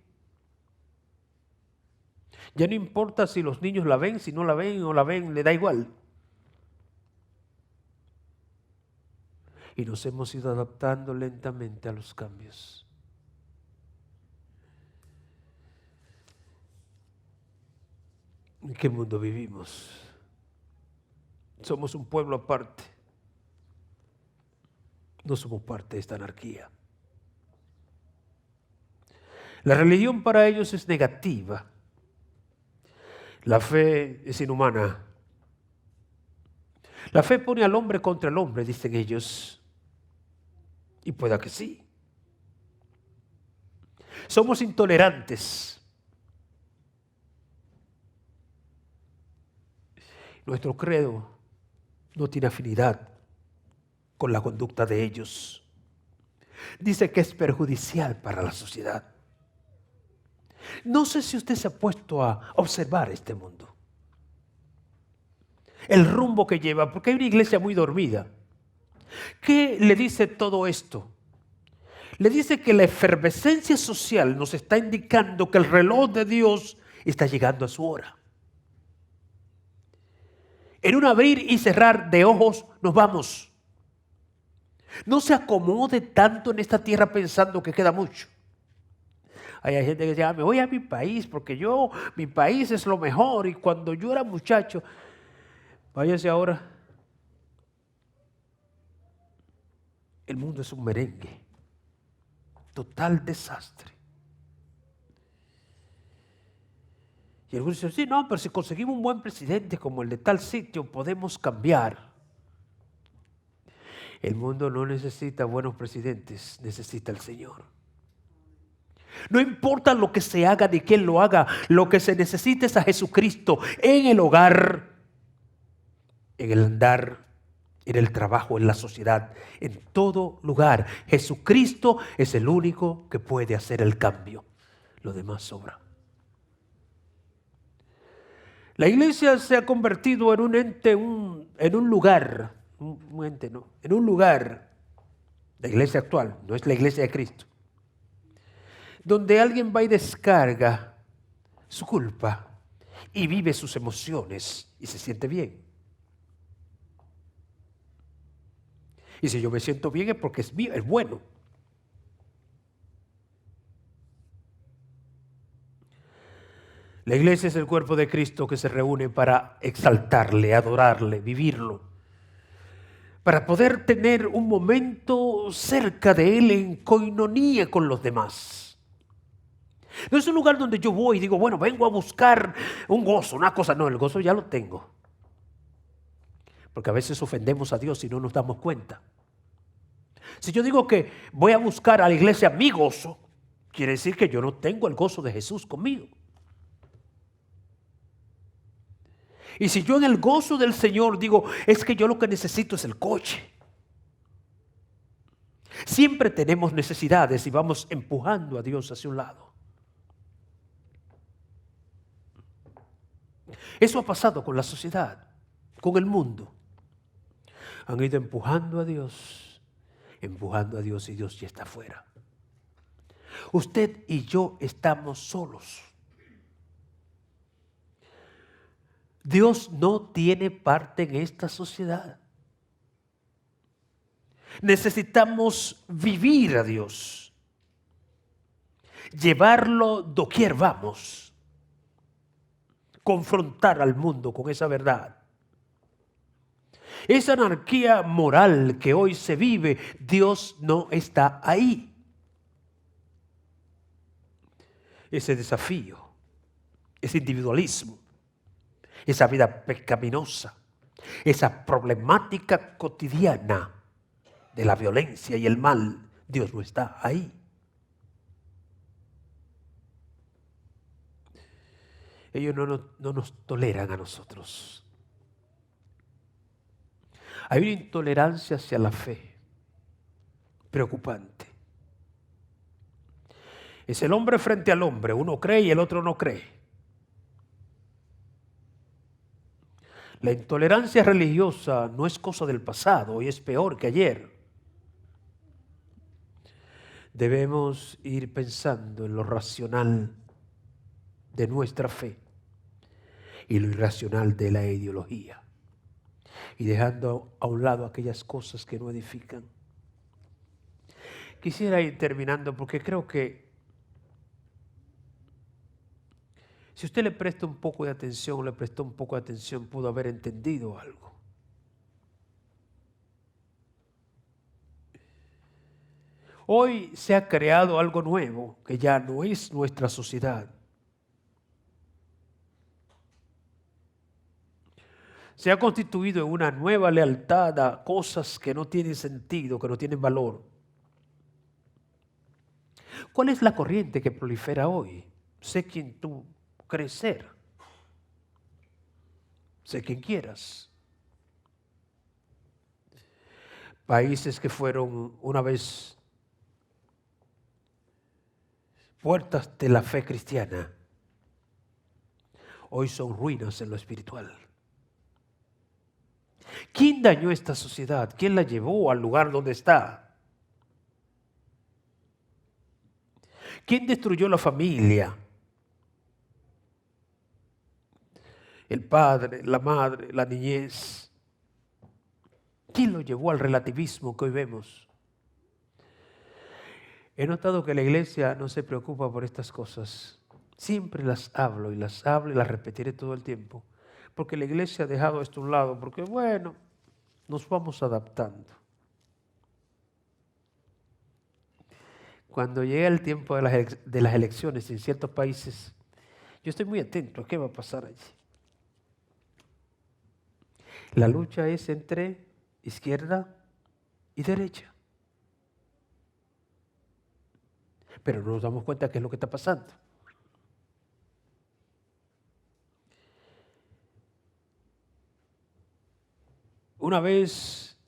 Ya no importa si los niños la ven, si no la ven o la ven, le da igual. Y nos hemos ido adaptando lentamente a los cambios. ¿En qué mundo vivimos? Somos un pueblo aparte. No somos parte de esta anarquía. La religión para ellos es negativa. La fe es inhumana. La fe pone al hombre contra el hombre, dicen ellos. Y pueda que sí. Somos intolerantes. Nuestro credo no tiene afinidad con la conducta de ellos. Dice que es perjudicial para la sociedad. No sé si usted se ha puesto a observar este mundo, el rumbo que lleva, porque hay una iglesia muy dormida. ¿Qué le dice todo esto? Le dice que la efervescencia social nos está indicando que el reloj de Dios está llegando a su hora. En un abrir y cerrar de ojos nos vamos. No se acomode tanto en esta tierra pensando que queda mucho. Hay gente que dice, me voy a mi país porque mi país es lo mejor. Y cuando yo era muchacho, váyase ahora. El mundo es un merengue. Total desastre. Y algunos dicen, sí, no, pero si conseguimos un buen presidente como el de tal sitio, podemos cambiar. El mundo no necesita buenos presidentes, necesita el Señor. No importa lo que se haga ni quién lo haga, lo que se necesita es a Jesucristo en el hogar, en el andar, en el trabajo, en la sociedad, en todo lugar. Jesucristo es el único que puede hacer el cambio. Lo demás sobra. La iglesia se ha convertido en un ente, en un lugar, un ente no, en un lugar, la iglesia actual, no es la iglesia de Cristo, donde alguien va y descarga su culpa y vive sus emociones y se siente bien. Y si yo me siento bien es porque es bueno. La iglesia es el cuerpo de Cristo que se reúne para exaltarle, adorarle, vivirlo. Para poder tener un momento cerca de Él en coinonía con los demás. No es un lugar donde yo voy y digo, bueno, vengo a buscar un gozo, una cosa. No, el gozo ya lo tengo. Porque a veces ofendemos a Dios y no nos damos cuenta. Si yo digo que voy a buscar a la iglesia mi gozo, quiere decir que yo no tengo el gozo de Jesús conmigo. Y si yo en el gozo del Señor digo, es que yo lo que necesito es el coche. Siempre tenemos necesidades y vamos empujando a Dios hacia un lado. Eso ha pasado con la sociedad, con el mundo. Han ido empujando a Dios y Dios ya está afuera. Usted y yo estamos solos. Dios no tiene parte en esta sociedad. Necesitamos vivir a Dios, llevarlo doquier vamos, confrontar al mundo con esa verdad. Esa anarquía moral que hoy se vive, Dios no está ahí. Ese desafío, ese individualismo, esa vida pecaminosa, esa problemática cotidiana de la violencia y el mal, Dios no está ahí. Ellos no nos toleran a nosotros. Hay una intolerancia hacia la fe preocupante. Es el hombre frente al hombre, uno cree y el otro no cree. La intolerancia religiosa no es cosa del pasado y es peor que ayer. Debemos ir pensando en lo racional de nuestra fe y lo irracional de la ideología y dejando a un lado aquellas cosas que no edifican. Quisiera ir terminando porque creo que si usted le presta un poco de atención, le prestó un poco de atención, pudo haber entendido algo. Hoy se ha creado algo nuevo que ya no es nuestra sociedad. Se ha constituido en una nueva lealtad a cosas que no tienen sentido, que no tienen valor. ¿Cuál es la corriente que prolifera hoy? Sé quién tú crees ser. Sé quien quieras. Países que fueron una vez puertas de la fe cristiana, hoy son ruinas en lo espiritual. ¿Quién dañó esta sociedad? ¿Quién la llevó al lugar donde está? ¿Quién destruyó la familia? El padre, la madre, la niñez. ¿Quién lo llevó al relativismo que hoy vemos? He notado que la iglesia no se preocupa por estas cosas. Siempre las hablo y las repetiré todo el tiempo. Porque la iglesia ha dejado esto a un lado, porque bueno, nos vamos adaptando. Cuando llega el tiempo de las elecciones en ciertos países, yo estoy muy atento a qué va a pasar allí. La lucha es entre izquierda y derecha. Pero no nos damos cuenta de qué es lo que está pasando. Una vez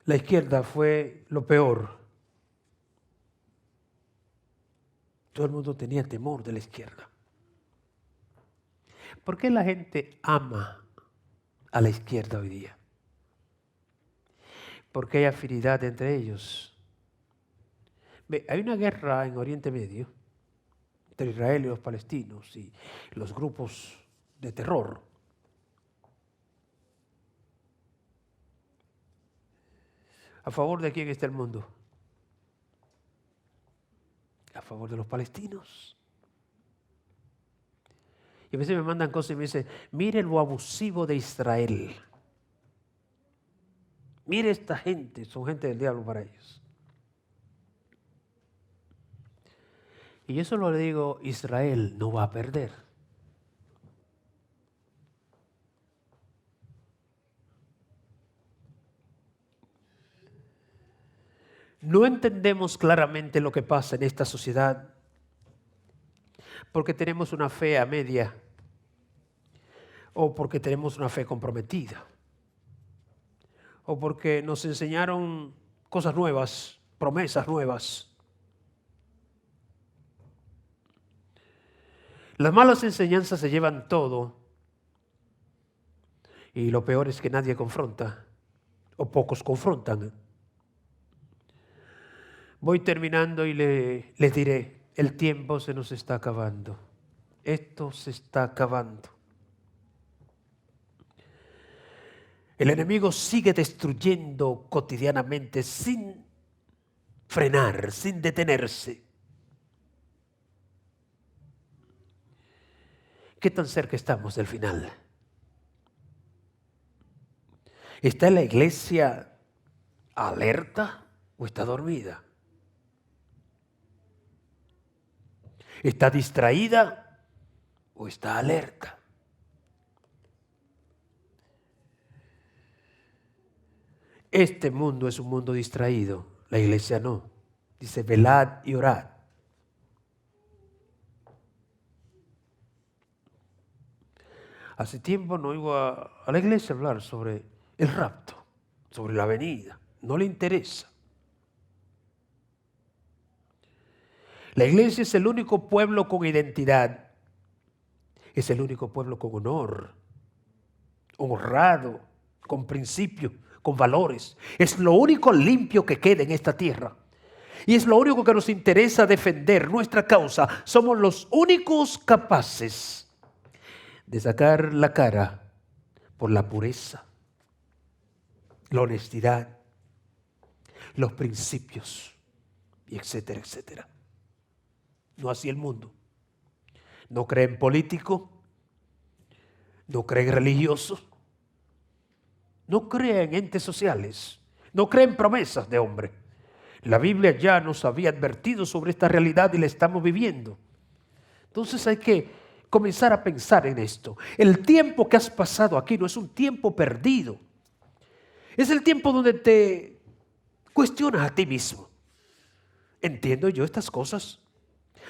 la izquierda fue lo peor. Todo el mundo tenía temor de la izquierda. ¿Por qué la gente ama a la izquierda hoy día? Porque hay afinidad entre ellos. Hay una guerra en Oriente Medio entre Israel y los palestinos y los grupos de terror. ¿A favor de quién está el mundo? A favor de los palestinos. Y a veces me mandan cosas y me dicen, mire lo abusivo de Israel. Mire esta gente, son gente del diablo para ellos. Y yo solo le digo, Israel no va a perder. No entendemos claramente lo que pasa en esta sociedad porque tenemos una fe a media o porque tenemos una fe comprometida o porque nos enseñaron cosas nuevas, promesas nuevas. Las malas enseñanzas se llevan todo y lo peor es que nadie confronta o pocos confrontan. Voy terminando y les diré, el tiempo se nos está acabando. Esto se está acabando. El enemigo sigue destruyendo cotidianamente sin frenar, sin detenerse. ¿Qué tan cerca estamos del final? ¿Está la iglesia alerta o está dormida? ¿Está distraída o está alerta? Este mundo es un mundo distraído, la iglesia no. Dice, velad y orad. Hace tiempo no oigo a la iglesia hablar sobre el rapto, sobre la venida. No le interesa. La iglesia es el único pueblo con identidad. Es el único pueblo con honor, honrado, con principios, con valores. Es lo único limpio que queda en esta tierra. Y es lo único que nos interesa defender, nuestra causa. Somos los únicos capaces de sacar la cara por la pureza, la honestidad, los principios, y etcétera, etcétera. No así el mundo. No cree en políticos, no cree en religiosos, no cree en entes sociales, no cree en promesas de hombre. La Biblia ya nos había advertido sobre esta realidad y la estamos viviendo. Entonces hay que comenzar a pensar en esto. El tiempo que has pasado aquí no es un tiempo perdido. Es el tiempo donde te cuestionas a ti mismo. ¿Entiendo yo estas cosas?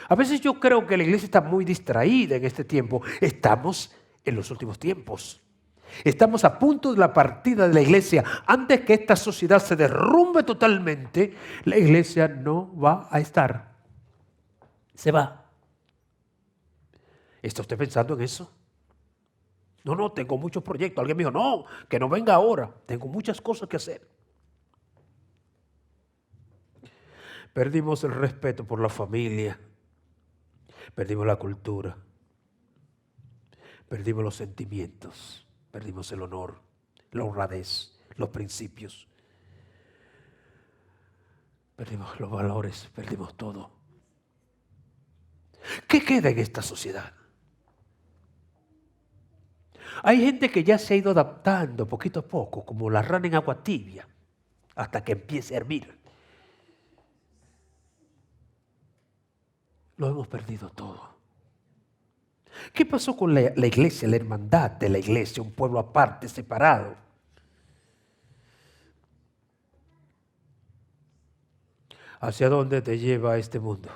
A veces yo creo que la iglesia está muy distraída en este tiempo. Estamos en los últimos tiempos. Estamos a punto de la partida de la iglesia. Antes que esta sociedad se derrumbe totalmente, la iglesia no va a estar. Se va. ¿Está usted pensando en eso? No, tengo muchos proyectos. Alguien me dijo, no, que no venga ahora. Tengo muchas cosas que hacer. Perdimos el respeto por la familia. Perdimos la cultura. Perdimos los sentimientos. Perdimos el honor, la honradez, los principios. Perdimos los valores, perdimos todo. ¿Qué queda en esta sociedad? Hay gente que ya se ha ido adaptando poquito a poco, como la rana en agua tibia, hasta que empiece a hervir. Lo hemos perdido todo. ¿Qué pasó con la iglesia, la hermandad de la iglesia, un pueblo aparte, separado? ¿Hacia dónde te lleva este mundo?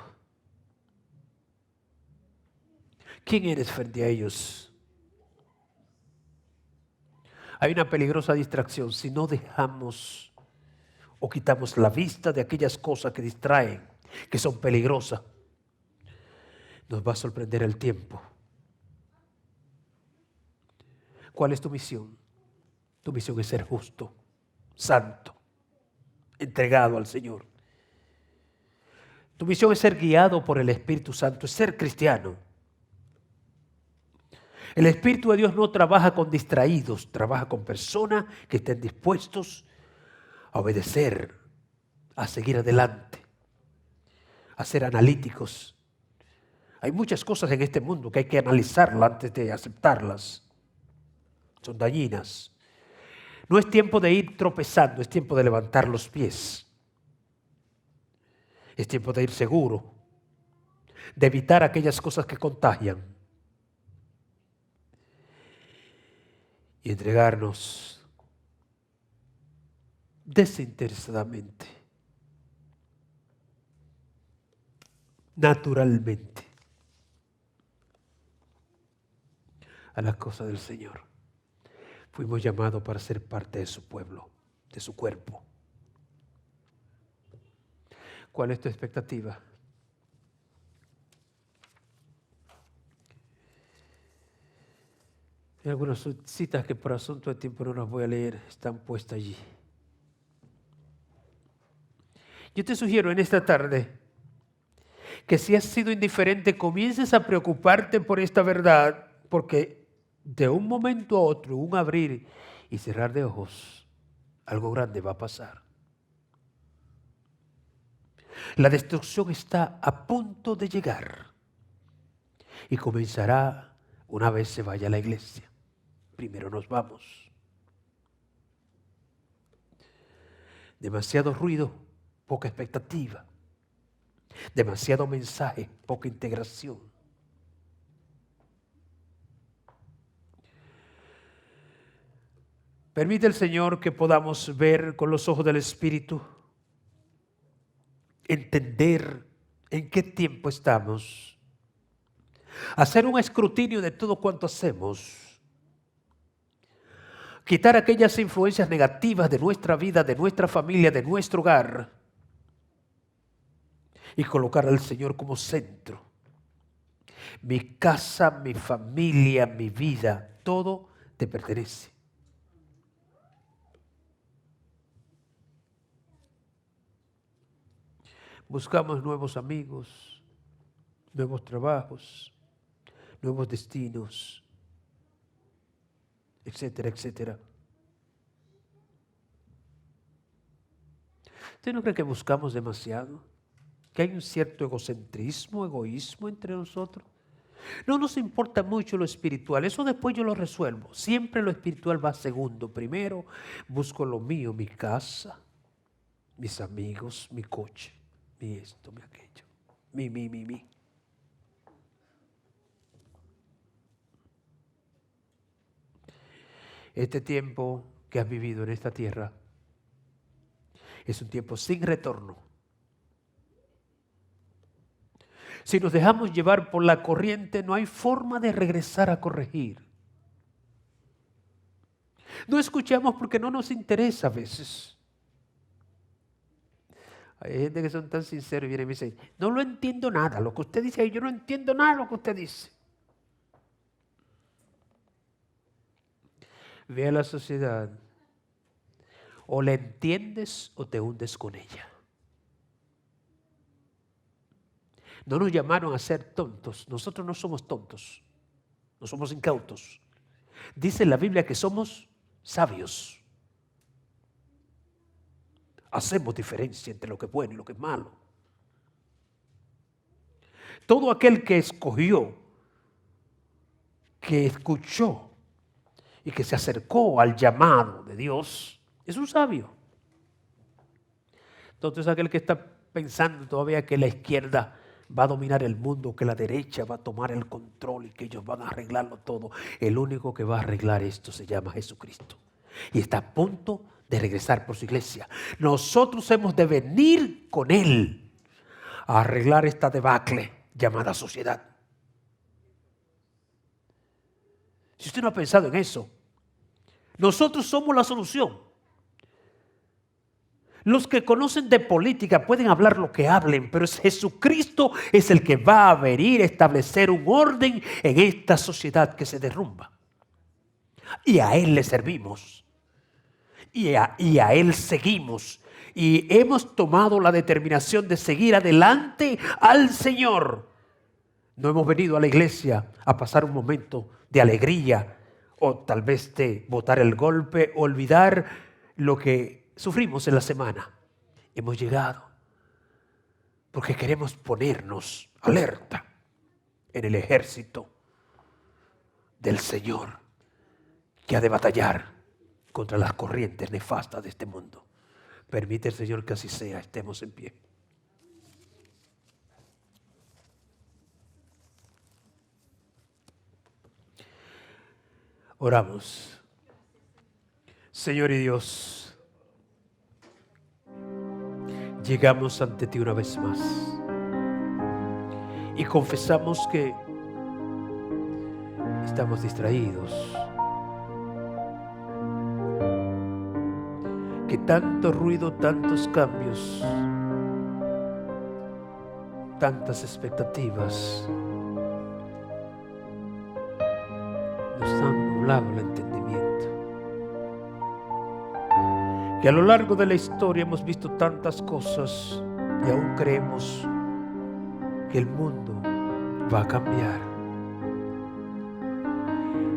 ¿Quién eres frente a ellos? Hay una peligrosa distracción si no dejamos o quitamos la vista de aquellas cosas que distraen, que son peligrosas. Nos va a sorprender el tiempo. ¿Cuál es tu misión? Tu misión es ser justo, santo, entregado al Señor. Tu misión es ser guiado por el Espíritu Santo, es ser cristiano. El Espíritu de Dios no trabaja con distraídos, trabaja con personas que estén dispuestos a obedecer, a seguir adelante, a ser analíticos. Hay muchas cosas en este mundo que hay que analizarlas antes de aceptarlas. Son dañinas. No es tiempo de ir tropezando, es tiempo de levantar los pies. Es tiempo de ir seguro, de evitar aquellas cosas que contagian y entregarnos desinteresadamente, naturalmente, a las cosas del Señor. Fuimos llamados para ser parte de su pueblo, de su cuerpo. ¿Cuál es tu expectativa? Hay algunas citas que por asunto de tiempo no las voy a leer, están puestas allí. Yo te sugiero en esta tarde que si has sido indiferente, comiences a preocuparte por esta verdad, porque de un momento a otro, un abrir y cerrar de ojos, algo grande va a pasar. La destrucción está a punto de llegar y comenzará una vez se vaya a la iglesia. Primero nos vamos. Demasiado ruido, poca expectativa. Demasiado mensaje, poca integración. Permite el Señor que podamos ver con los ojos del Espíritu, entender en qué tiempo estamos, hacer un escrutinio de todo cuanto hacemos, quitar aquellas influencias negativas de nuestra vida, de nuestra familia, de nuestro hogar y colocar al Señor como centro. Mi casa, mi familia, mi vida, todo te pertenece. Buscamos nuevos amigos, nuevos trabajos, nuevos destinos, etcétera, etcétera. ¿Usted no cree que buscamos demasiado? ¿Que hay un cierto egocentrismo, egoísmo entre nosotros? No nos importa mucho lo espiritual, eso después yo lo resuelvo. Siempre lo espiritual va segundo. Primero busco lo mío, mi casa, mis amigos, mi coche, mi esto, mi aquello, mi. Este tiempo que has vivido en esta tierra es un tiempo sin retorno. Si nos dejamos llevar por la corriente, no hay forma de regresar a corregir. No escuchamos porque no nos interesa a veces. Hay gente que son tan sinceros y vienen y me dicen, no lo entiendo nada, lo que usted dice ahí, yo no entiendo nada de lo que usted dice. Ve a la sociedad, o la entiendes o te hundes con ella. No nos llamaron a ser tontos, nosotros no somos tontos, no somos incautos. Dice la Biblia que somos sabios. Hacemos diferencia entre lo que es bueno y lo que es malo. Todo aquel que escogió, que escuchó y que se acercó al llamado de Dios, es un sabio. Entonces aquel que está pensando todavía que la izquierda va a dominar el mundo, que la derecha va a tomar el control y que ellos van a arreglarlo todo, el único que va a arreglar esto se llama Jesucristo. Y está a punto de regresar por su iglesia. Nosotros hemos de venir con Él a arreglar esta debacle llamada sociedad. Si usted no ha pensado en eso, nosotros somos la solución. Los que conocen de política pueden hablar lo que hablen, pero Jesucristo es el que va a venir a establecer un orden en esta sociedad que se derrumba. Y a Él le servimos. Y a Él seguimos. Y hemos tomado la determinación de seguir adelante al Señor. No hemos venido a la iglesia a pasar un momento de alegría o tal vez de botar el golpe, olvidar lo que sufrimos en la semana. Hemos llegado porque queremos ponernos alerta en el ejército del Señor que ha de batallar contra las corrientes nefastas de este mundo. Permite el Señor que así sea. Estemos en pie. Oramos. Señor y Dios, llegamos ante ti una vez más y confesamos que estamos distraídos, que tanto ruido, tantos cambios, tantas expectativas nos han nublado el entendimiento. Que a lo largo de la historia hemos visto tantas cosas y aún creemos que el mundo va a cambiar.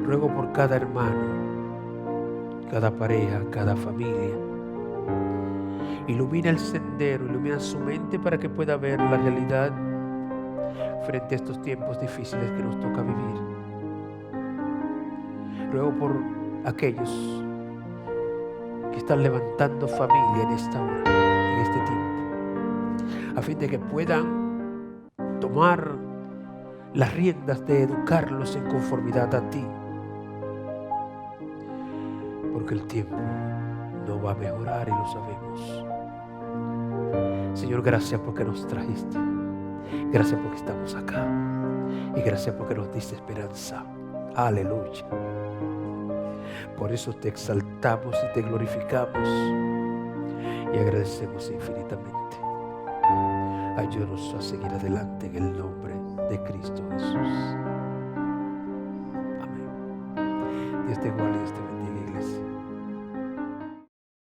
Ruego por cada hermano, cada pareja, cada familia. Ilumina el sendero, ilumina su mente para que pueda ver la realidad frente a estos tiempos difíciles que nos toca vivir. Ruego por aquellos que están levantando familia en esta hora, en este tiempo, a fin de que puedan tomar las riendas de educarlos en conformidad a ti, porque el tiempo no va a mejorar y lo sabemos. Señor, gracias porque nos trajiste, gracias porque estamos acá y gracias porque nos diste esperanza. Aleluya. Por eso te exaltamos y te glorificamos y agradecemos infinitamente. Ayúdanos a seguir adelante en el nombre de Cristo Jesús. Amén. Dios te guarde y te bendiga.